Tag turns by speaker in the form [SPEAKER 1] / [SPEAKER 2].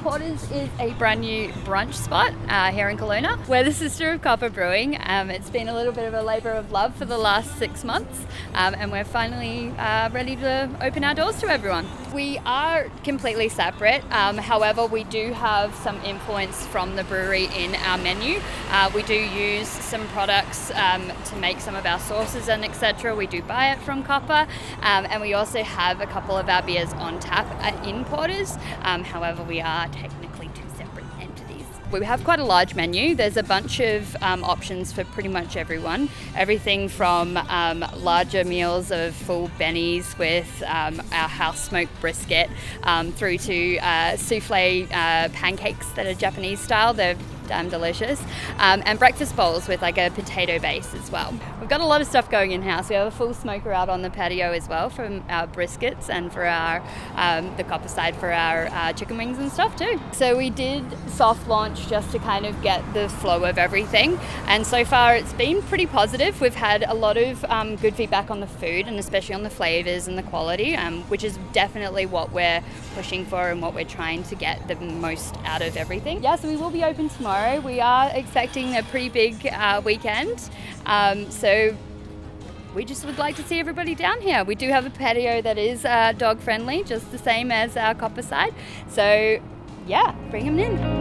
[SPEAKER 1] Porter's is a brand new brunch spot here in Kelowna. We're the sister of Copper Brewing. It's been a little bit of a labour of love for the last 6 months, and we're finally ready to open our doors to everyone. We are completely separate, however we do have some influence from the brewery in our menu. We do use some products to make some of our sauces and etc. We do buy it from Copper, and we also have a couple of our beers on tap in Porter's. However, we are technically two separate entities. We have quite a large menu. There's a bunch of options for pretty much everyone. Everything from larger meals of full bennies with our house smoked brisket through to souffle pancakes that are Japanese style. They're damn delicious. And breakfast bowls with like a potato base as well. We've got a lot of stuff going in-house. We have a full smoker out on the patio as well from our briskets and for our the Copper side for our chicken wings and stuff too. So we did soft launch just to kind of get the flow of everything, and so far it's been pretty positive. We've had a lot of good feedback on the food and especially on the flavors and the quality, which is definitely what we're pushing for and what we're trying to get the most out of everything. Yeah, so we will be open tomorrow. We are expecting a pretty big weekend, so we just would like to see everybody down here. We do have a patio that is dog friendly, just the same as our Copper side, so yeah, bring them in.